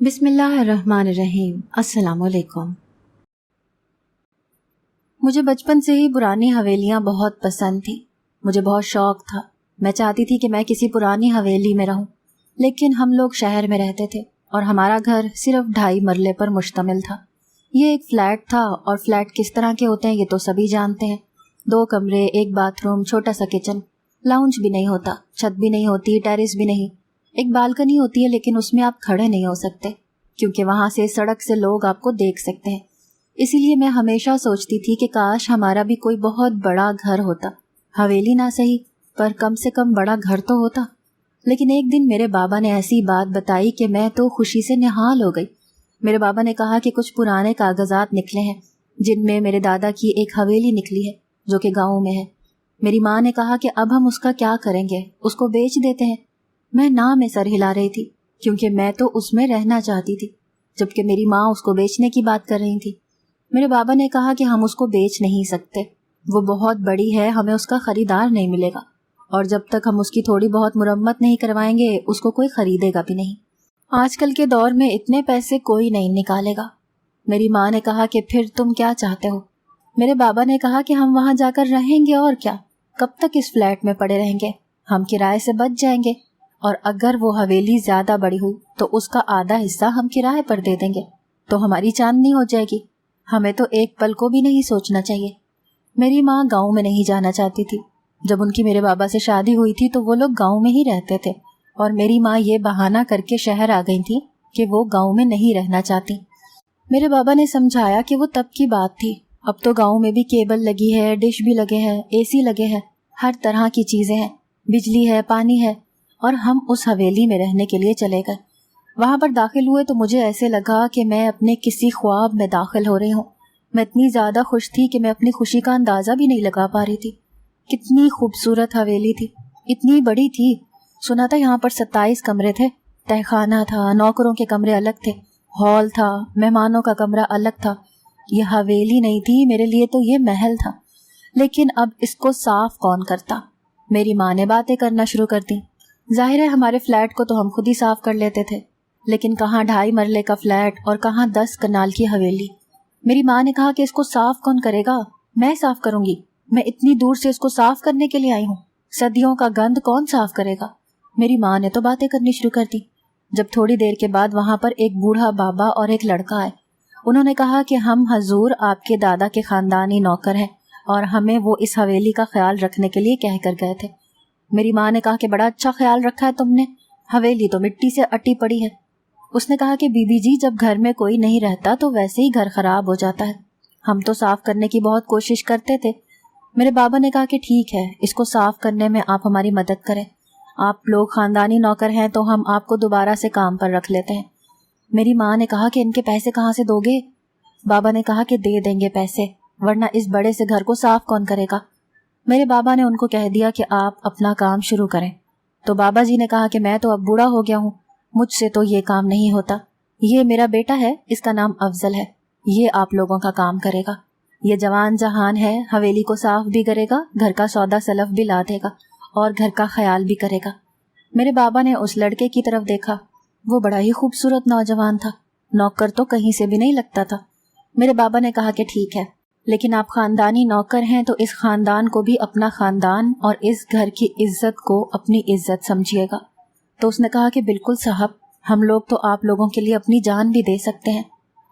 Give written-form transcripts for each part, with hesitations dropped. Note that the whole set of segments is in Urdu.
بسم اللہ الرحمن الرحیم۔ السلام علیکم۔ مجھے بچپن سے ہی پرانی حویلیاں بہت پسند تھیں۔ مجھے بہت شوق تھا، میں چاہتی تھی کہ میں کسی پرانی حویلی میں رہوں، لیکن ہم لوگ شہر میں رہتے تھے اور ہمارا گھر صرف 2.5 مرلے پر مشتمل تھا۔ یہ ایک فلیٹ تھا، اور فلیٹ کس طرح کے ہوتے ہیں یہ تو سبھی جانتے ہیں۔ 2 کمرے، 1 باتھ روم، چھوٹا سا کچن، لاؤنج بھی نہیں ہوتا، چھت بھی نہیں ہوتی، ٹیرس بھی نہیں۔ ایک بالکنی ہوتی ہے لیکن اس میں آپ کھڑے نہیں ہو سکتے کیونکہ وہاں سے سڑک سے لوگ آپ کو دیکھ سکتے ہیں۔ اسی لیے میں ہمیشہ سوچتی تھی کہ کاش ہمارا بھی کوئی بہت بڑا گھر ہوتا، حویلی نہ صحیح پر کم سے کم بڑا گھر تو ہوتا۔ لیکن ایک دن میرے بابا نے ایسی بات بتائی کہ میں تو خوشی سے نہال ہو گئی۔ میرے بابا نے کہا کہ کچھ پرانے کاغذات نکلے ہیں جن میں میرے دادا کی ایک حویلی نکلی ہے جو کہ گاؤں میں ہے۔ میری ماں نے کہا کہ اب ہم اس کا کیا کریں گے، اس کو بیچ دیتے ہیں۔ میں نہ میں سر ہلا رہی تھی کیونکہ میں تو اس میں رہنا چاہتی تھی، جبکہ میری ماں اس کو بیچنے کی بات کر رہی تھی۔ میرے بابا نے کہا کہ ہم اس کو بیچ نہیں سکتے، وہ بہت بڑی ہے، ہمیں اس کا خریدار نہیں ملے گا، اور جب تک ہم اس کی تھوڑی بہت مرمت نہیں کروائیں گے اس کو کوئی خریدے گا بھی نہیں۔ آج کل کے دور میں اتنے پیسے کوئی نہیں نکالے گا۔ میری ماں نے کہا کہ پھر تم کیا چاہتے ہو؟ میرے بابا نے کہا کہ ہم وہاں جا کر رہیں گے، اور کیا، کب تک اس فلیٹ میں پڑے رہیں گے، ہم کرائے سے بچ جائیں گے، اور اگر وہ حویلی زیادہ بڑی ہوئی تو اس کا آدھا حصہ ہم کرائے پر دے دیں گے تو ہماری چاندنی ہو جائے گی۔ ہمیں تو ایک پل کو بھی نہیں سوچنا چاہیے۔ میری ماں گاؤں میں نہیں جانا چاہتی تھی۔ جب ان کی میرے بابا سے شادی ہوئی تھی تو وہ لوگ گاؤں میں ہی رہتے تھے، اور میری ماں یہ بہانہ کر کے شہر آ گئی تھی کہ وہ گاؤں میں نہیں رہنا چاہتی۔ میرے بابا نے سمجھایا کہ وہ تب کی بات تھی، اب تو گاؤں میں بھی کیبل لگی ہے، ڈش بھی لگے ہیں، اے سی لگے ہیں، ہر طرح کی چیزیں ہیں، بجلی ہے، پانی ہے، اور ہم اس حویلی میں رہنے کے لیے چلے گئے۔ وہاں پر داخل ہوئے تو مجھے ایسے لگا کہ میں اپنے کسی خواب میں داخل ہو رہی ہوں۔ میں اتنی زیادہ خوش تھی کہ میں اپنی خوشی کا اندازہ بھی نہیں لگا پا رہی تھی۔ کتنی خوبصورت حویلی تھی، اتنی بڑی تھی۔ سنا تھا یہاں پر 27 کمرے تھے، تہہ خانہ تھا، نوکروں کے کمرے الگ تھے، ہال تھا، مہمانوں کا کمرہ الگ تھا۔ یہ حویلی نہیں تھی میرے لیے تو یہ محل تھا۔ لیکن اب اس کو صاف کون کرتا؟ میری ماں نے باتیں کرنا شروع کر دی۔ ظاہر ہے ہمارے فلیٹ کو تو ہم خود ہی صاف کر لیتے تھے، لیکن کہاں 2.5 مرلے کا فلیٹ اور کہاں 10 کنال کی حویلی۔ میری ماں نے کہا کہ اس کو صاف کون کرے گا؟ میں صاف کروں گی، میں اتنی دور سے اس کو صاف کرنے کے لیے آئی ہوں، صدیوں کا گند کون صاف کرے گا؟ میری ماں نے تو باتیں کرنی شروع کر دی۔ جب تھوڑی دیر کے بعد وہاں پر ایک بوڑھا بابا اور ایک لڑکا آئے، انہوں نے کہا کہ ہم حضور آپ کے دادا کے خاندانی نوکر ہیں اور ہمیں وہ اس حویلی کا خیال رکھنے کے لیے کہہ کر گئے تھے۔ میری ماں نے کہا کہ بڑا اچھا خیال رکھا ہے تم نے، حویلی تو مٹی سے اٹی پڑی ہے۔ اس نے کہا کہ بی بی جی جب گھر میں کوئی نہیں رہتا تو ویسے ہی گھر خراب ہو جاتا ہے، ہم تو صاف کرنے کی بہت کوشش کرتے تھے۔ میرے بابا نے کہا کہ ٹھیک ہے، اس کو صاف کرنے میں آپ ہماری مدد کریں، آپ لوگ خاندانی نوکر ہیں تو ہم آپ کو دوبارہ سے کام پر رکھ لیتے ہیں۔ میری ماں نے کہا کہ ان کے پیسے کہاں سے دو گے؟ بابا نے کہا کہ دے دیں گے پیسے، ورنہ اس بڑے سے گھر کو صاف کون کرے گا؟ میرے بابا نے ان کو کہہ دیا کہ آپ اپنا کام شروع کریں۔ تو بابا جی نے کہا کہ میں تو اب بوڑھا ہو گیا ہوں، مجھ سے تو یہ کام نہیں ہوتا، یہ میرا بیٹا ہے، اس کا نام افضل ہے، یہ آپ لوگوں کا کام کرے گا، یہ جوان جہان ہے، حویلی کو صاف بھی کرے گا، گھر کا سودا سلف بھی لا دے گا، اور گھر کا خیال بھی کرے گا۔ میرے بابا نے اس لڑکے کی طرف دیکھا، وہ بڑا ہی خوبصورت نوجوان تھا، نوکر تو کہیں سے بھی نہیں لگتا تھا۔ میرے بابا نے کہا کہ ٹھیک ہے، لیکن آپ خاندانی نوکر ہیں تو اس خاندان کو بھی اپنا خاندان اور اس گھر کی عزت کو اپنی عزت سمجھیے گا۔ تو اس نے کہا کہ بالکل صاحب، ہم لوگ تو آپ لوگوں کے لیے اپنی جان بھی دے سکتے ہیں۔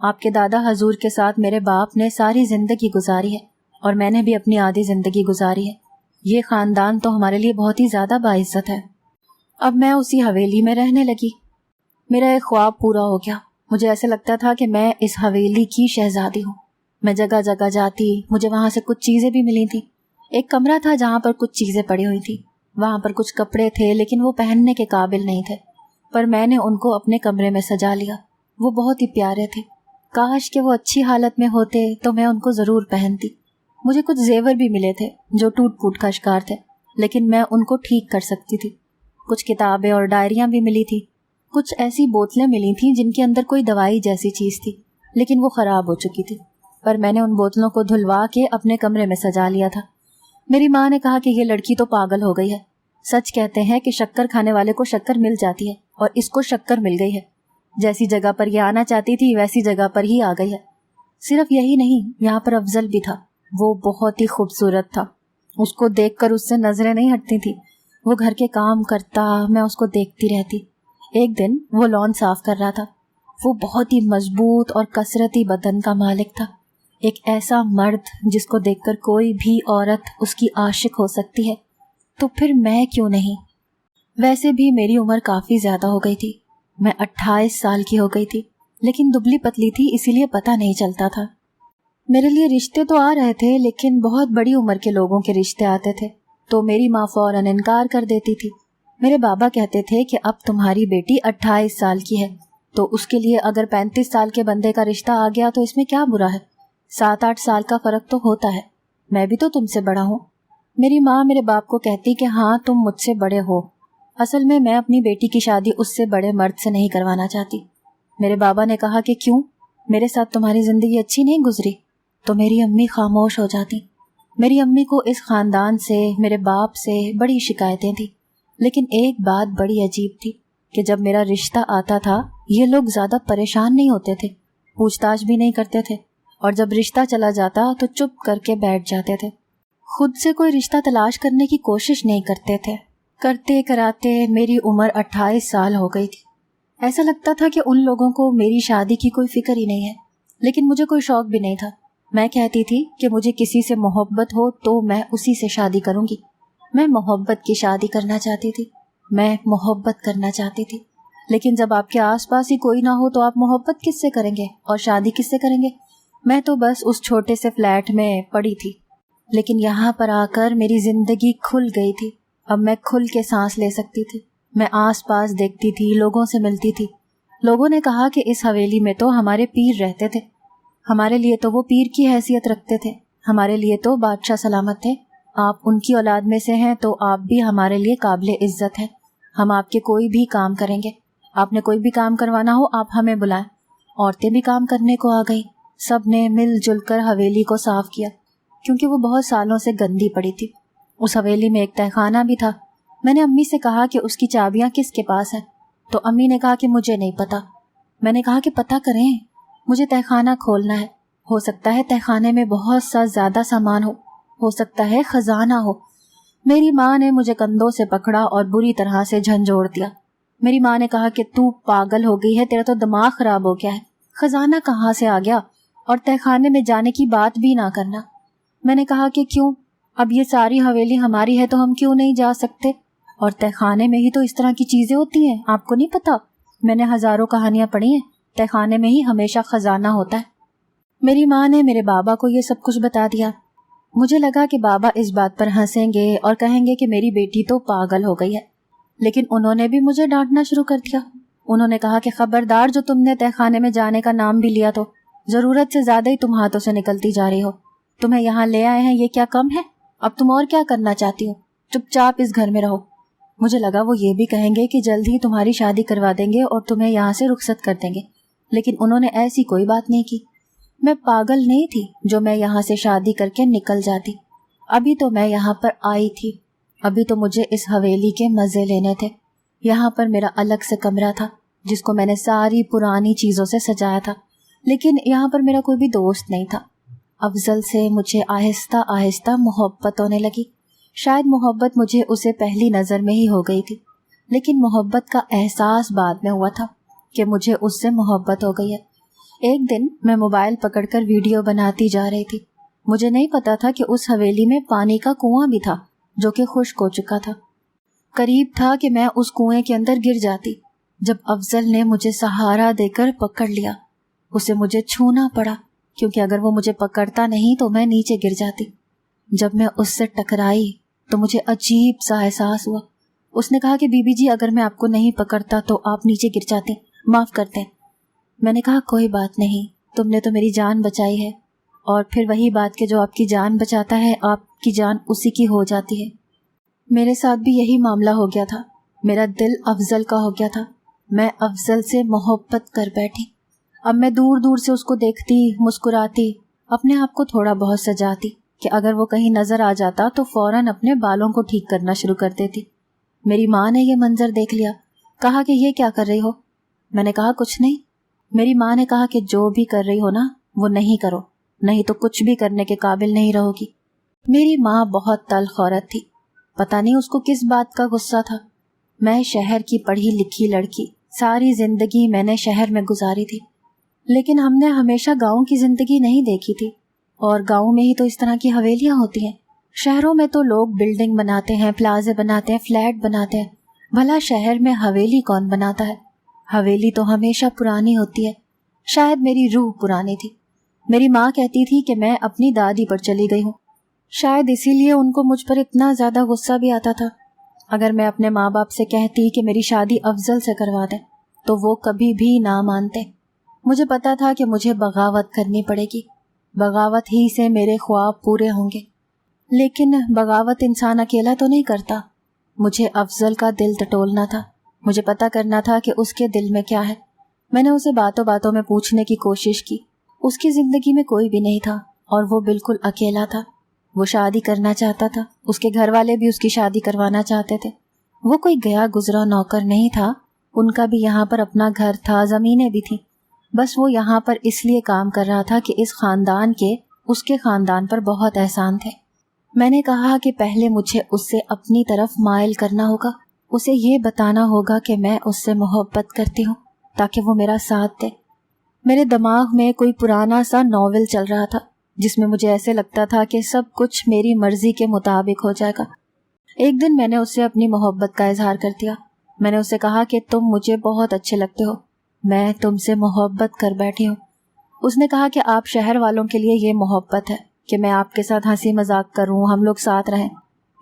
آپ کے دادا حضور کے ساتھ میرے باپ نے ساری زندگی گزاری ہے، اور میں نے بھی اپنی آدھی زندگی گزاری ہے، یہ خاندان تو ہمارے لیے بہت ہی زیادہ باعزت ہے۔ اب میں اسی حویلی میں رہنے لگی۔ میرا ایک خواب پورا ہو گیا، مجھے ایسے لگتا تھا کہ میں اس حویلی کی شہزادی ہوں۔ میں جگہ جگہ جاتی، مجھے وہاں سے کچھ چیزیں بھی ملی تھیں۔ ایک کمرہ تھا جہاں پر کچھ چیزیں پڑی ہوئی تھیں، وہاں پر کچھ کپڑے تھے لیکن وہ پہننے کے قابل نہیں تھے، پر میں نے ان کو اپنے کمرے میں سجا لیا۔ وہ بہت ہی پیارے تھے، کاش کہ وہ اچھی حالت میں ہوتے تو میں ان کو ضرور پہنتی۔ مجھے کچھ زیور بھی ملے تھے جو ٹوٹ پھوٹ کا شکار تھے، لیکن میں ان کو ٹھیک کر سکتی تھی۔ کچھ کتابیں اور ڈائریاں بھی ملی تھی، کچھ ایسی بوتلیں ملی تھیں جن کے اندر کوئی دوائی جیسی چیز تھی، لیکن وہ خراب ہو چکی تھی، پر میں نے ان بوتلوں کو دھلوا کے اپنے کمرے میں سجا لیا تھا۔ میری ماں نے کہا کہ یہ لڑکی تو پاگل ہو گئی ہے، سچ کہتے ہیں کہ شکر کھانے والے کو شکر مل جاتی ہے، اور اس کو شکر مل گئی ہے۔ جیسی جگہ پر یہ آنا چاہتی تھی ویسی جگہ پر ہی آ گئی ہے۔ صرف یہی نہیں، یہاں پر افضل بھی تھا۔ وہ بہت ہی خوبصورت تھا، اس کو دیکھ کر اس سے نظریں نہیں ہٹتی تھی۔ وہ گھر کے کام کرتا، میں اس کو دیکھتی رہتی۔ ایک دن وہ لان صاف کر رہا تھا۔ وہ بہت ہی مضبوط اور کثرتی بدن کا مالک تھا، ایک ایسا مرد جس کو دیکھ کر کوئی بھی عورت اس کی عاشق ہو سکتی ہے، تو پھر میں کیوں نہیں؟ ویسے بھی میری عمر کافی زیادہ ہو گئی تھی، میں 28 سال کی ہو گئی تھی، لیکن دبلی پتلی تھی، اسی لیے پتہ نہیں چلتا تھا۔ میرے لیے رشتے تو آ رہے تھے، لیکن بہت بڑی عمر کے لوگوں کے رشتے آتے تھے تو میری ماں فوراً انکار کر دیتی تھی۔ میرے بابا کہتے تھے کہ اب تمہاری بیٹی 28 سال کی ہے تو اس کے لیے اگر 35 سال کے بندے کا رشتہ آ گیا تو اس میں کیا برا ہے، 7-8 سال کا فرق تو ہوتا ہے، میں بھی تو تم سے بڑا ہوں۔ میری ماں میرے باپ کو کہتی کہ ہاں تم مجھ سے بڑے ہو، اصل میں اپنی بیٹی کی شادی اس سے بڑے مرد سے نہیں کروانا چاہتی۔ میرے بابا نے کہا کہ کیوں، میرے ساتھ تمہاری زندگی اچھی نہیں گزری؟ تو میری امی خاموش ہو جاتی۔ میری امی کو اس خاندان سے، میرے باپ سے بڑی شکایتیں تھیں، لیکن ایک بات بڑی عجیب تھی کہ جب میرا رشتہ آتا تھا یہ لوگ زیادہ پریشان نہیں ہوتے تھے، پوچھ تاچھ بھی نہیں کرتے تھے، اور جب رشتہ چلا جاتا تو چپ کر کے بیٹھ جاتے تھے، خود سے کوئی رشتہ تلاش کرنے کی کوشش نہیں کرتے تھے۔ کرتے کراتے میری عمر 28 سال ہو گئی تھی۔ ایسا لگتا تھا کہ ان لوگوں کو میری شادی کی کوئی فکر ہی نہیں ہے، لیکن مجھے کوئی شوق بھی نہیں تھا۔ میں کہتی تھی کہ مجھے کسی سے محبت ہو تو میں اسی سے شادی کروں گی۔ میں محبت کی شادی کرنا چاہتی تھی، میں محبت کرنا چاہتی تھی، لیکن جب آپ کے آس پاس ہی کوئی نہ ہو تو آپ محبت کس سے کریں گے اور شادی کس سے کریں گے؟ میں تو بس اس چھوٹے سے فلیٹ میں پڑی تھی، لیکن یہاں پر آ کر میری زندگی کھل گئی تھی۔ اب میں کھل کے سانس لے سکتی تھی، میں آس پاس دیکھتی تھی، لوگوں سے ملتی تھی۔ لوگوں نے کہا کہ اس حویلی میں تو ہمارے پیر رہتے تھے، ہمارے لیے تو وہ پیر کی حیثیت رکھتے تھے، ہمارے لیے تو بادشاہ سلامت تھے، آپ ان کی اولاد میں سے ہیں تو آپ بھی ہمارے لیے قابل عزت ہیں، ہم آپ کے کوئی بھی کام کریں گے، آپ نے کوئی بھی کام کروانا ہو آپ ہمیں بلائیں۔ عورتیں بھی کام کرنے کو آ گئی، سب نے مل جل کر حویلی کو صاف کیا، کیونکہ وہ بہت سالوں سے گندی پڑی تھی۔ اس حویلی میں ایک تہخانہ بھی تھا۔ میں نے امی سے کہا کہ اس کی چابیاں کس کے پاس ہیں، تو امی نے کہا کہ مجھے نہیں پتا۔ میں نے کہا کہ پتہ کریں، مجھے تہخانہ کھولنا ہے، ہو سکتا ہے تہخانے میں بہت سا زیادہ سامان ہو سکتا ہے خزانہ ہو۔ میری ماں نے مجھے کندھوں سے پکڑا اور بری طرح سے جھنجھوڑ دیا۔ میری ماں نے کہا کہ تو پاگل ہو گئی ہے، تیرا تو دماغ خراب ہو گیا ہے، خزانہ کہاں سے آ گیا، اور تہخانے میں جانے کی بات بھی نہ کرنا۔ میں نے کہا کہ کیوں، اب یہ ساری حویلی ہماری ہے تو ہم کیوں نہیں جا سکتے، اور تہخانے میں ہی تو اس طرح کی چیزیں ہوتی ہیں، آپ کو نہیں پتا؟ میں نے ہزاروں کہانیاں پڑھی ہیں، تہخانے میں ہی ہمیشہ خزانہ ہوتا ہے۔ میری ماں نے میرے بابا کو یہ سب کچھ بتا دیا۔ مجھے لگا کہ بابا اس بات پر ہنسیں گے اور کہیں گے کہ میری بیٹی تو پاگل ہو گئی ہے، لیکن انہوں نے بھی مجھے ڈانٹنا شروع کر دیا۔ انہوں نے کہا کہ خبردار، جو تم نے تہخانے میں جانے کا نام بھی لیا تو ضرورت سے زیادہ ہی تم ہاتھوں سے نکلتی جا رہی ہو، تمہیں یہاں لے آئے ہیں یہ کیا کم ہے، اب تم اور کیا کرنا چاہتی ہو، چپ چاپ اس گھر میں رہو۔ مجھے لگا وہ یہ بھی کہیں گے کہ جلد ہی تمہاری شادی کروا دیں گے اور تمہیں یہاں سے رخصت کر دیں گے، لیکن انہوں نے ایسی کوئی بات نہیں کی۔ میں پاگل نہیں تھی جو میں یہاں سے شادی کر کے نکل جاتی، ابھی تو میں یہاں پر آئی تھی، ابھی تو مجھے اس حویلی کے مزے لینے تھے۔ یہاں پر میرا الگ سے کمرہ تھا جس کو میں نے ساری پرانی چیزوں سے سجایا تھا، لیکن یہاں پر میرا کوئی بھی دوست نہیں تھا۔ افضل سے مجھے آہستہ آہستہ محبت ہونے لگی، شاید محبت مجھے اسے پہلی نظر میں ہی ہو گئی تھی، لیکن محبت کا احساس بعد میں ہوا تھا کہ مجھے اس سے محبت ہو گئی ہے۔ ایک دن میں موبائل پکڑ کر ویڈیو بناتی جا رہی تھی، مجھے نہیں پتا تھا کہ اس حویلی میں پانی کا کنواں بھی تھا جو کہ خشک ہو چکا تھا۔ قریب تھا کہ میں اس کنویں کے اندر گر جاتی، جب افضل نے مجھے سہارا دے کر پکڑ لیا۔ اسے مجھے چھونا پڑا کیونکہ اگر وہ مجھے پکڑتا نہیں تو میں نیچے گر جاتی۔ جب میں اس سے ٹکرائی تو مجھے عجیب سا احساس ہوا۔ اس نے کہا کہ بی بی جی، اگر میں آپ کو نہیں پکڑتا تو آپ نیچے گر جاتے، معاف کرتے۔ میں نے کہا کوئی بات نہیں، تم نے تو میری جان بچائی ہے، اور پھر وہی بات کہ جو آپ کی جان بچاتا ہے آپ کی جان اسی کی ہو جاتی ہے۔ میرے ساتھ بھی یہی معاملہ ہو گیا تھا، میرا دل افضل کا ہو گیا تھا، میں افضل سے محبت کر بیٹھی۔ اب میں دور دور سے اس کو دیکھتی، مسکراتی، اپنے آپ کو تھوڑا بہت سجاتی کہ اگر وہ کہیں نظر آ جاتا تو فوراً اپنے بالوں کو ٹھیک کرنا شروع کر دیتی۔ میری ماں نے یہ منظر دیکھ لیا، کہا کہ یہ کیا کر رہی ہو؟ میں نے کہا کچھ نہیں۔ میری ماں نے کہا کہ جو بھی کر رہی ہو نا وہ نہیں کرو، نہیں تو کچھ بھی کرنے کے قابل نہیں رہو گی۔ میری ماں بہت تلخ عورت تھی، پتہ نہیں اس کو کس بات کا غصہ تھا۔ میں شہر کی پڑھی لکھی لڑکی، ساری زندگی میں نے شہر میں گزاری تھی، لیکن ہم نے ہمیشہ گاؤں کی زندگی نہیں دیکھی تھی، اور گاؤں میں ہی تو اس طرح کی حویلیاں ہوتی ہیں۔ شہروں میں تو لوگ بلڈنگ بناتے ہیں، پلازے بناتے ہیں، فلیٹ بناتے ہیں، بھلا شہر میں حویلی کون بناتا ہے؟ حویلی تو ہمیشہ پرانی ہوتی ہے۔ شاید میری روح پرانی تھی۔ میری ماں کہتی تھی کہ میں اپنی دادی پر چلی گئی ہوں، شاید اسی لیے ان کو مجھ پر اتنا زیادہ غصہ بھی آتا تھا۔ اگر میں اپنے ماں باپ سے کہتی کہ میری شادی افضل سے کروا دیں تو وہ کبھی بھی نہ مانتے۔ مجھے پتا تھا کہ مجھے بغاوت کرنی پڑے گی، بغاوت ہی سے میرے خواب پورے ہوں گے، لیکن بغاوت انسان اکیلا تو نہیں کرتا۔ مجھے افضل کا دل ٹٹولنا تھا، مجھے پتا کرنا تھا کہ اس کے دل میں کیا ہے۔ میں نے اسے باتوں باتوں میں پوچھنے کی کوشش کی۔ اس کی زندگی میں کوئی بھی نہیں تھا اور وہ بالکل اکیلا تھا۔ وہ شادی کرنا چاہتا تھا، اس کے گھر والے بھی اس کی شادی کروانا چاہتے تھے۔ وہ کوئی گیا گزرا نوکر نہیں تھا، ان کا بھی یہاں پر اپنا گھر تھا، زمینیں بھی تھیں، بس وہ یہاں پر اس لیے کام کر رہا تھا کہ اس خاندان کے اس کے خاندان پر بہت احسان تھے۔ میں نے کہا کہ پہلے مجھے اس سے اپنی طرف مائل کرنا ہوگا، اسے یہ بتانا ہوگا کہ میں اس سے محبت کرتی ہوں تاکہ وہ میرا ساتھ دے۔ میرے دماغ میں کوئی پرانا سا ناول چل رہا تھا جس میں مجھے ایسے لگتا تھا کہ سب کچھ میری مرضی کے مطابق ہو جائے گا۔ ایک دن میں نے اس سے اپنی محبت کا اظہار کر دیا۔ میں نے اسے کہا کہ تم مجھے بہت اچھے لگتے ہو، میں تم سے محبت کر بیٹھی ہوں۔ اس نے کہا کہ آپ شہر والوں کے لیے یہ محبت ہے کہ میں آپ کے ساتھ ہنسی مذاق کروں، ہم لوگ ساتھ رہیں،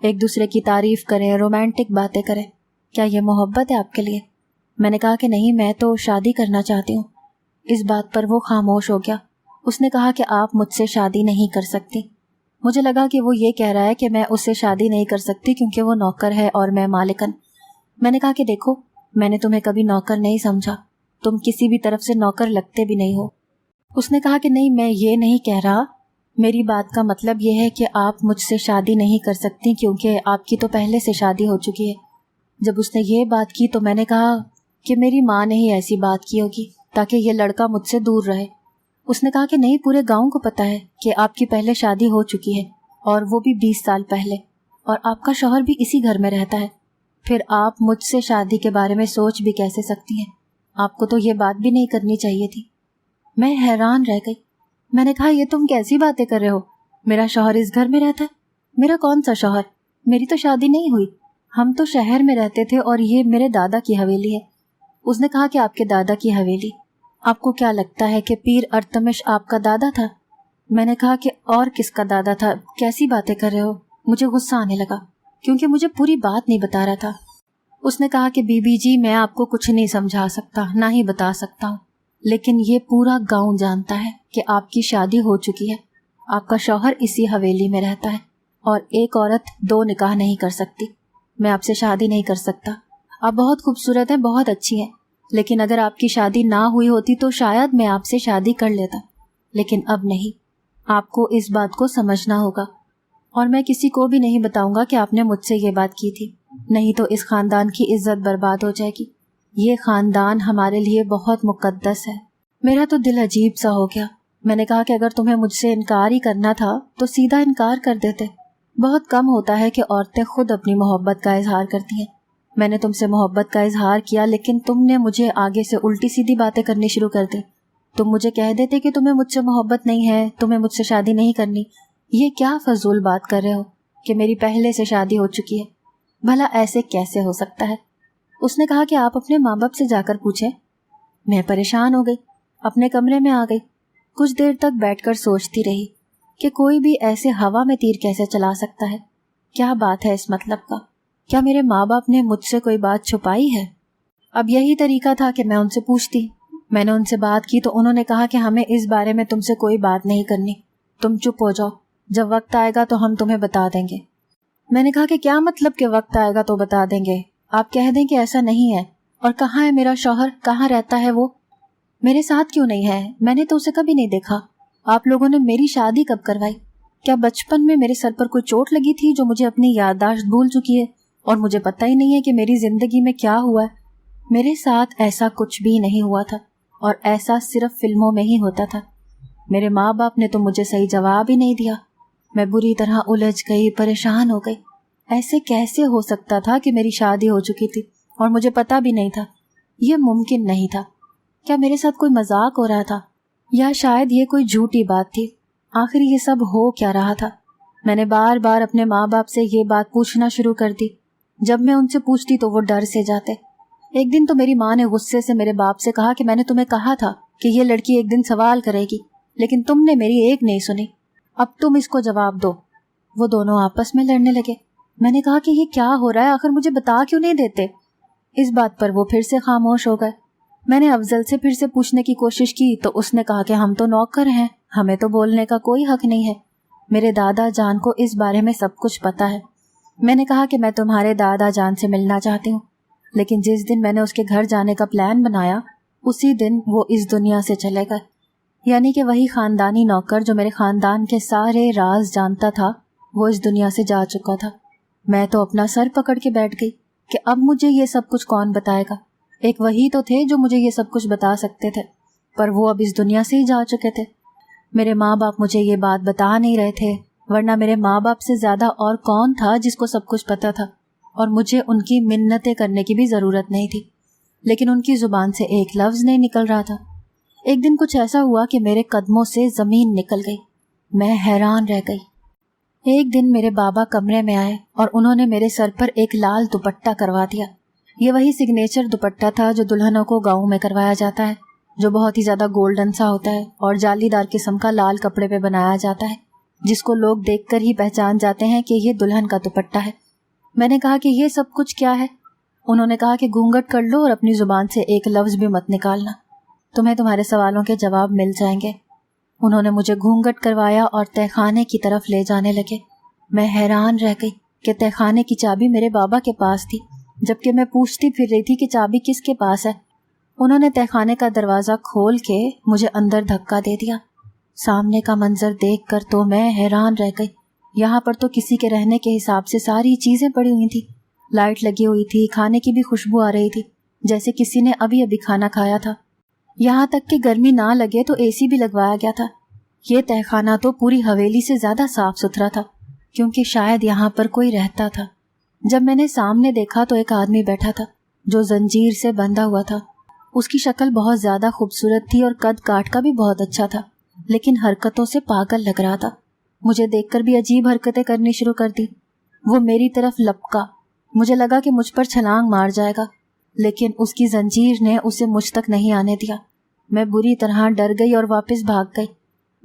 ایک دوسرے کی تعریف کریں، رومانٹک باتیں کریں، کیا یہ محبت ہے آپ کے لیے؟ میں نے کہا کہ نہیں، میں تو شادی کرنا چاہتی ہوں۔ اس بات پر وہ خاموش ہو گیا۔ اس نے کہا کہ آپ مجھ سے شادی نہیں کر سکتی۔ مجھے لگا کہ وہ یہ کہہ رہا ہے کہ میں اس سے شادی نہیں کر سکتی کیونکہ وہ نوکر ہے اور میں مالکن۔ میں نے کہا کہ دیکھو، میں نے تمہیں کبھی نوکر نہیں سمجھا، تم کسی بھی طرف سے نوکر لگتے بھی نہیں ہو۔ اس نے کہا کہ نہیں، میں یہ نہیں کہہ رہا، میری بات کا مطلب یہ ہے کہ آپ مجھ سے شادی نہیں کر سکتی کیونکہ آپ کی تو پہلے سے شادی ہو چکی ہے۔ جب اس نے یہ بات کی تو میں نے کہا کہ میری ماں نے ہی ایسی بات کی ہوگی تاکہ یہ لڑکا مجھ سے دور رہے۔ اس نے کہا کہ نہیں، پورے گاؤں کو پتہ ہے کہ آپ کی پہلے شادی ہو چکی ہے، اور وہ بھی 20 سال پہلے، اور آپ کا شوہر بھی اسی گھر میں رہتا ہے، پھر آپ مجھ سے شادی کے بارے میں سوچ بھی کیسے سکتی ہیں؟ آپ کو تو یہ بات بھی نہیں کرنی چاہیے تھی۔ میں حیران رہ گئی۔ میں نے کہا یہ تم کیسی باتیں کر رہے ہو؟ میرا شوہر اس گھر میں رہتا ہے۔ میرا کون سا شوہر؟ میری تو شادی نہیں ہوئی، ہم تو شہر میں رہتے تھے اور یہ میرے دادا کی حویلی ہے۔ اس نے کہا کہ آپ کے دادا کی حویلی؟ آپ کو کیا لگتا ہے کہ پیر ارتمش آپ کا دادا تھا؟ میں نے کہا کہ اور کس کا دادا تھا؟ کیسی باتیں کر رہے ہو؟ مجھے غصہ آنے لگا کیونکہ مجھے پوری بات نہیں بتا رہا تھا۔ اس نے کہا کہ بی بی جی، میں آپ کو کچھ نہیں سمجھا سکتا، نہ ہی بتا سکتا ہوں، لیکن یہ پورا گاؤں جانتا ہے کہ آپ کی شادی ہو چکی ہے، آپ کا شوہر اسی حویلی میں رہتا ہے، اور ایک عورت 2 نکاح نہیں کر سکتی۔ میں آپ سے شادی نہیں کر سکتا۔ آپ بہت خوبصورت ہیں، بہت اچھی ہیں، لیکن اگر آپ کی شادی نہ ہوئی ہوتی تو شاید میں آپ سے شادی کر لیتا، لیکن اب نہیں۔ آپ کو اس بات کو سمجھنا ہوگا، اور میں کسی کو بھی نہیں بتاؤں گا کہ آپ نے مجھ سے یہ بات کی تھی، نہیں تو اس خاندان کی عزت برباد ہو جائے گی۔ یہ خاندان ہمارے لیے بہت مقدس ہے۔ میرا تو دل عجیب سا ہو گیا۔ میں نے کہا کہ اگر تمہیں مجھ سے انکار ہی کرنا تھا تو سیدھا انکار کر دیتے۔ بہت کم ہوتا ہے کہ عورتیں خود اپنی محبت کا اظہار کرتی ہیں۔ میں نے تم سے محبت کا اظہار کیا، لیکن تم نے مجھے آگے سے الٹی سیدھی باتیں کرنی شروع کر دی۔ تم مجھے کہہ دیتے کہ تمہیں مجھ سے محبت نہیں ہے، تمہیں مجھ سے شادی نہیں کرنی۔ یہ کیا فضول بات کر رہے ہو کہ میری پہلے سے شادی ہو چکی ہے؟ بھلا ایسے کیسے ہو سکتا ہے؟ اس نے کہا کہ آپ اپنے ماں باپ سے جا کر پوچھیں۔ میں پریشان ہو گئی، اپنے کمرے میں آ گئی، کچھ دیر تک بیٹھ کر سوچتی رہی کہ کوئی بھی ایسے ہوا میں تیر کیسے چلا سکتا ہے؟ کیا بات ہے اس مطلب کا؟ کیا میرے ماں باپ نے مجھ سے کوئی بات چھپائی ہے؟ اب یہی طریقہ تھا کہ میں ان سے پوچھتی۔ میں نے ان سے بات کی تو انہوں نے کہا کہ ہمیں اس بارے میں تم سے کوئی بات نہیں کرنی، تم چپ ہو جاؤ، جب وقت آئے گا تو ہم تمہیں بتا دیں گے۔ میں نے کہا کہ کیا مطلب کہ وقت آئے گا تو بتا دیں گے؟ آپ کہہ دیں کہ ایسا نہیں ہے۔ اور کہاں ہے میرا شوہر؟ کہاں رہتا ہے وہ؟ میرے ساتھ کیوں نہیں ہے؟ میں نے تو اسے کبھی نہیں دیکھا۔ آپ لوگوں نے میری شادی کب کروائی؟ کیا بچپن میں میرے سر پر کوئی چوٹ لگی تھی جو مجھے اپنی یادداشت بھول چکی ہے اور مجھے پتہ ہی نہیں ہے کہ میری زندگی میں کیا ہوا ہے؟ میرے ساتھ ایسا کچھ بھی نہیں ہوا تھا، اور ایسا صرف فلموں میں ہی ہوتا تھا۔ میرے ماں باپ نے تو مجھے صحیح جواب ہی نہیں دیا۔ میں بری طرح الجھ گئی، پریشان ہو گئی۔ ایسے کیسے ہو سکتا تھا کہ میری شادی ہو چکی تھی اور مجھے پتہ بھی نہیں تھا؟ یہ ممکن نہیں تھا۔ کیا میرے ساتھ کوئی مذاق ہو رہا تھا، یا شاید یہ کوئی جھوٹی بات تھی؟ آخر یہ سب ہو کیا رہا تھا؟ میں نے بار بار اپنے ماں باپ سے یہ بات پوچھنا شروع کر دی۔ جب میں ان سے پوچھتی تو وہ ڈر سے جاتے۔ ایک دن تو میری ماں نے غصے سے میرے باپ سے کہا کہ میں نے تمہیں کہا تھا کہ یہ لڑکی ایک دن سوال کرے گی، لیکن تم نے میری ایک نہیں سنی، اب تم اس کو جواب دو۔ وہ دونوں آپس میں لڑنے لگے۔ میں نے کہا کہ یہ کیا ہو رہا ہے، آخر مجھے بتا کیوں نہیں دیتے؟ اس بات پر وہ پھر سے خاموش ہو گئے۔ میں نے افضل سے پھر سے پوچھنے کی کوشش کی تو اس نے کہا کہ ہم تو نوکر ہیں، ہمیں تو بولنے کا کوئی حق نہیں ہے۔ میرے دادا جان کو اس بارے میں سب کچھ پتا ہے۔ میں نے کہا کہ میں تمہارے دادا جان سے ملنا چاہتی ہوں، لیکن جس دن میں نے اس کے گھر جانے کا پلان بنایا اسی دن وہ اس دنیا سے چلے گئے۔ یعنی کہ وہی خاندانی نوکر جو میرے خاندان کے سارے راز جانتا تھا وہ اس دنیا سے جا چکا تھا۔ میں تو اپنا سر پکڑ کے بیٹھ گئی کہ اب مجھے یہ سب کچھ کون بتائے گا؟ ایک وہی تو تھے جو مجھے یہ سب کچھ بتا سکتے تھے، پر وہ اب اس دنیا سے ہی جا چکے تھے۔ میرے ماں باپ مجھے یہ بات بتا نہیں رہے تھے، ورنہ میرے ماں باپ سے زیادہ اور کون تھا جس کو سب کچھ پتا تھا، اور مجھے ان کی منتیں کرنے کی بھی ضرورت نہیں تھی۔ لیکن ان کی زبان سے ایک لفظ نہیں نکل رہا تھا۔ ایک دن کچھ ایسا ہوا کہ میرے قدموں سے زمین نکل گئی۔ میں حیران رہ گئی۔ ایک دن میرے بابا کمرے میں آئے اور انہوں نے میرے سر پر ایک لال دوپٹہ کروا دیا۔ یہ وہی سگنیچر دوپٹہ تھا جو دلہنوں کو گاؤں میں کروایا جاتا ہے، جو بہت ہی زیادہ گولڈن سا ہوتا ہے اور جالی دار قسم کا لال کپڑے پہ بنایا جاتا ہے، جس کو لوگ دیکھ کر ہی پہچان جاتے ہیں کہ یہ دلہن کا دوپٹہ ہے۔ میں نے کہا کہ یہ سب کچھ کیا ہے؟ انہوں نے کہا کہ گھونگھٹ کر لو اور اپنی زبان سے ایک لفظ بھی مت نکالنا، تمہیں تمہارے سوالوں کے جواب مل جائیں گے۔ انہوں نے مجھے گھونگھٹ کروایا اور تہہ خانے کی طرف لے جانے لگے۔ میں حیران رہ گئی کہ تہہ خانے کی چابی میرے بابا کے پاس تھی، جبکہ میں پوچھتی پھر رہی تھی کہ چابی کس کے پاس ہے۔ انہوں نے تہہ خانے کا دروازہ کھول کے مجھے اندر دھکا دے دیا۔ سامنے کا منظر دیکھ کر تو میں حیران رہ گئی۔ یہاں پر تو کسی کے رہنے کے حساب سے ساری چیزیں پڑی ہوئی تھی، لائٹ لگی ہوئی تھی، کھانے کی بھی خوشبو آ رہی تھی جیسے کسی نے ابھی ابھی کھانا کھایا تھا۔ یہاں تک کہ گرمی نہ لگے تو اے سی بھی لگوایا گیا تھا۔ یہ تہہ خانہ تو پوری حویلی سے زیادہ صاف ستھرا تھا، کیونکہ شاید یہاں پر کوئی رہتا تھا۔ جب میں نے سامنے دیکھا تو ایک آدمی بیٹھا تھا جو زنجیر سے بندھا ہوا تھا۔ اس کی شکل بہت زیادہ خوبصورت تھی اور قد کاٹ کا بھی بہت اچھا تھا، لیکن حرکتوں سے پاگل لگ رہا تھا۔ مجھے دیکھ کر بھی عجیب حرکتیں کرنی شروع کر دی۔ وہ میری طرف لپکا، مجھے لگا کہ مجھ پر چھلانگ مار جائے گا، لیکن اس کی زنجیر نے اسے مجھ تک نہیں آنے دیا۔ میں بری طرح ڈر گئی اور واپس بھاگ گئی۔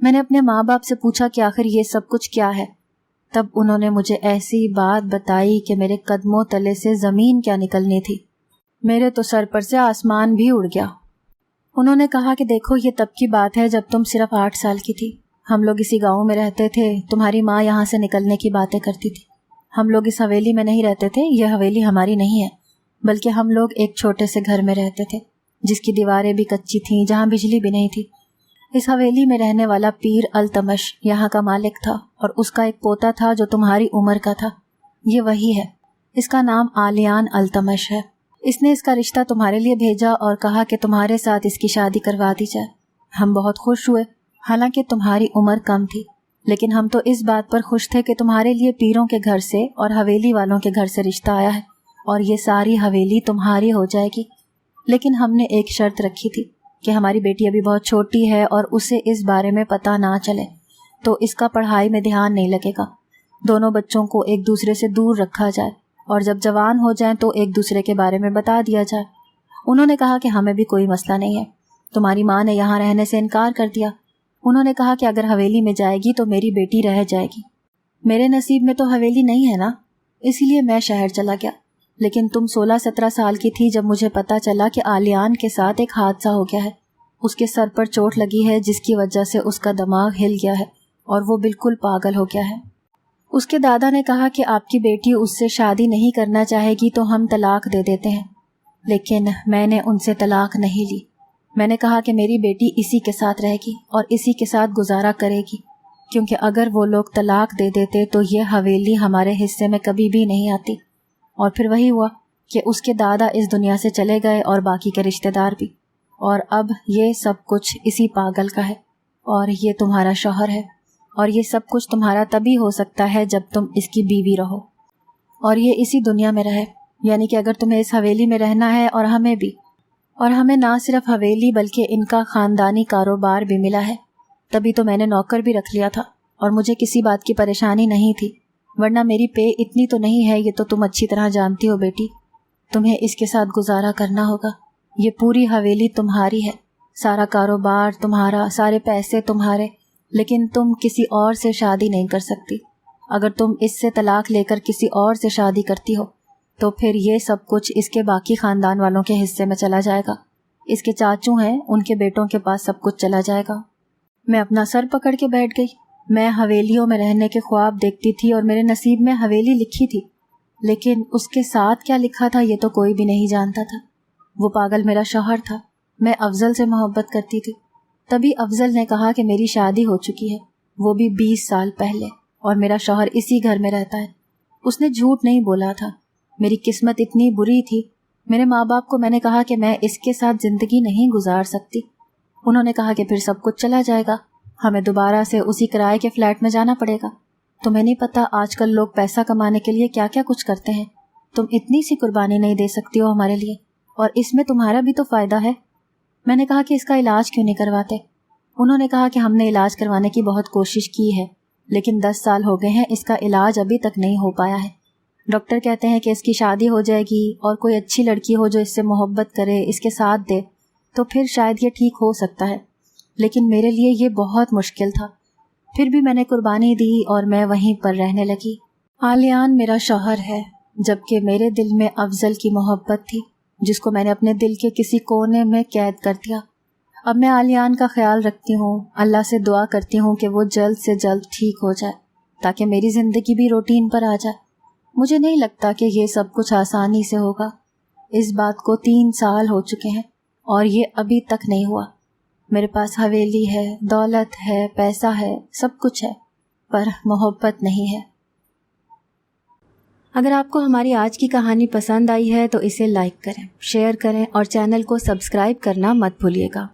میں نے اپنے ماں باپ سے پوچھا کہ آخر یہ سب کچھ کیا ہے۔ تب انہوں نے مجھے ایسی بات بتائی کہ میرے قدموں تلے سے زمین کیا نکلنی تھی، میرے تو سر پر سے آسمان بھی اڑ گیا۔ انہوں نے کہا کہ دیکھو، یہ تب کی بات ہے جب تم صرف 8 سال کی تھی۔ ہم لوگ اسی گاؤں میں رہتے تھے، تمہاری ماں یہاں سے نکلنے کی باتیں کرتی تھی۔ ہم لوگ اس حویلی میں نہیں رہتے تھے، یہ حویلی ہماری نہیں ہے، بلکہ ہم لوگ ایک چھوٹے سے گھر میں رہتے تھے جس کی دیواریں بھی کچی تھیں، جہاں بجلی بھی نہیں تھی۔ اس حویلی میں رہنے والا پیر التمش یہاں کا مالک تھا، اور اس کا ایک پوتا تھا جو تمہاری عمر کا تھا۔ یہ وہی ہے، اس کا نام آلیان التمش ہے۔ اس نے اس کا رشتہ تمہارے لیے بھیجا اور کہا کہ تمہارے ساتھ اس کی شادی کروا دی جائے۔ ہم بہت خوش ہوئے، حالانکہ تمہاری عمر کم تھی، لیکن ہم تو اس بات پر خوش تھے کہ تمہارے لیے پیروں کے گھر سے اور حویلی والوں کے گھر سے رشتہ آیا ہے، اور یہ ساری حویلی تمہاری ہو جائے گی۔ لیکن ہم نے ایک شرط رکھی تھی کہ ہماری بیٹی ابھی بہت چھوٹی ہے اور اسے اس بارے میں پتہ نہ چلے، تو اس کا پڑھائی میں دھیان نہیں لگے گا۔ دونوں بچوں کو ایک دوسرے سے دور رکھا جائے، اور جب جوان ہو جائیں تو ایک دوسرے کے بارے میں بتا دیا جائے۔ انہوں نے کہا کہ ہمیں بھی کوئی مسئلہ نہیں ہے، تمہاری ماں نے یہاں رہنے سے انکار کر دیا۔ انہوں نے کہا کہ اگر حویلی میں جائے گی تو میری بیٹی رہ جائے گی۔ میرے نصیب میں تو حویلی نہیں ہے نا، اسی لیے میں شہر چلا گیا۔ لیکن تم 16-17 سال کی تھی جب مجھے پتا چلا کہ آلیان کے ساتھ ایک حادثہ ہو گیا ہے۔ اس کے سر پر چوٹ لگی ہے جس کی وجہ سے اس کا دماغ ہل گیا ہے اور وہ بالکل پاگل ہو گیا ہے۔ اس کے دادا نے کہا کہ آپ کی بیٹی اس سے شادی نہیں کرنا چاہے گی تو ہم طلاق دے دیتے ہیں، لیکن میں نے ان سے طلاق نہیں لی۔ میں نے کہا کہ میری بیٹی اسی کے ساتھ رہے گی اور اسی کے ساتھ گزارا کرے گی، کیونکہ اگر وہ لوگ طلاق دے دیتے تو یہ حویلی ہمارے حصے میں کبھی بھی نہیں آتی۔ اور پھر وہی ہوا کہ اس کے دادا اس دنیا سے چلے گئے اور باقی کے رشتہ دار بھی، اور اب یہ سب کچھ اسی پاگل کا ہے، اور یہ تمہارا شوہر ہے، اور یہ سب کچھ تمہارا تبھی ہو سکتا ہے جب تم اس کی بیوی رہو اور یہ اسی دنیا میں رہے۔ یعنی کہ اگر تمہیں اس حویلی میں رہنا ہے، اور ہمیں بھی، اور ہمیں نہ صرف حویلی بلکہ ان کا خاندانی کاروبار بھی ملا ہے، تبھی تو میں نے نوکر بھی رکھ لیا تھا، اور مجھے کسی بات کی پریشانی نہیں تھی، ورنہ میری پے اتنی تو نہیں ہے، یہ تو تم اچھی طرح جانتی ہو بیٹی۔ تمہیں اس کے ساتھ گزارا کرنا ہوگا، یہ پوری حویلی تمہاری ہے، سارا کاروبار تمہارا، سارے پیسے تمہارے، لیکن تم کسی اور سے شادی نہیں کر سکتی۔ اگر تم اس سے طلاق لے کر کسی اور سے شادی کرتی ہو تو پھر یہ سب کچھ اس کے باقی خاندان والوں کے حصے میں چلا جائے گا، اس کے چاچو ہیں، ان کے بیٹوں کے پاس سب کچھ چلا جائے گا۔ میں اپنا سر پکڑ کے بیٹھ گئی۔ میں حویلیوں میں رہنے کے خواب دیکھتی تھی اور میرے نصیب میں حویلی لکھی تھی، لیکن اس کے ساتھ کیا لکھا تھا یہ تو کوئی بھی نہیں جانتا تھا۔ وہ پاگل میرا شوہر تھا۔ میں افضل سے محبت کرتی تھی۔ تبھی افضل نے کہا کہ میری شادی ہو چکی ہے، وہ بھی 20 سال پہلے، اور میرا شوہر اسی گھر میں رہتا ہے۔ اس نے جھوٹ نہیں بولا تھا۔ میری قسمت اتنی بری تھی، میرے ماں باپ کو میں نے کہا کہ میں اس کے ساتھ زندگی نہیں گزار سکتی۔ انہوں نے کہا کہ پھر سب کچھ چلا جائے گا، ہمیں دوبارہ سے اسی کرائے کے فلیٹ میں جانا پڑے گا۔ تمہیں نہیں پتہ آج کل لوگ پیسہ کمانے کے لیے کیا کیا کچھ کرتے ہیں، تم اتنی سی قربانی نہیں دے سکتی ہو ہمارے لیے، اور اس میں تمہارا بھی تو فائدہ ہے۔ میں نے کہا کہ اس کا علاج کیوں نہیں کرواتے؟ انہوں نے کہا کہ ہم نے علاج کروانے کی بہت کوشش کی ہے، لیکن 10 سال ہو گئے ہیں، اس کا علاج ابھی تک نہیں ہو پایا ہے۔ ڈاکٹر کہتے ہیں کہ اس کی شادی ہو جائے گی اور کوئی اچھی لڑکی ہو جو اس سے محبت کرے، اس کے ساتھ دے، تو پھر شاید یہ ٹھیک ہو سکتا ہے، لیکن میرے لیے یہ بہت مشکل تھا۔ پھر بھی میں نے قربانی دی اور میں وہیں پر رہنے لگی۔ علیان میرا شوہر ہے، جبکہ میرے دل میں افضل کی محبت تھی، جس کو میں نے اپنے دل کے کسی کونے میں قید کر دیا۔ اب میں علیان کا خیال رکھتی ہوں، اللہ سے دعا کرتی ہوں کہ وہ جلد سے جلد ٹھیک ہو جائے تاکہ میری زندگی بھی روٹین پر آ جائے۔ مجھے نہیں لگتا کہ یہ سب کچھ آسانی سے ہوگا۔ اس بات کو 3 سال ہو چکے ہیں اور یہ ابھی تک نہیں ہوا۔ میرے پاس حویلی ہے، دولت ہے، پیسہ ہے، سب کچھ ہے، پر محبت نہیں ہے۔ اگر آپ کو ہماری آج کی کہانی پسند آئی ہے تو اسے لائک کریں، شیئر کریں اور چینل کو سبسکرائب کرنا مت بھولیے گا۔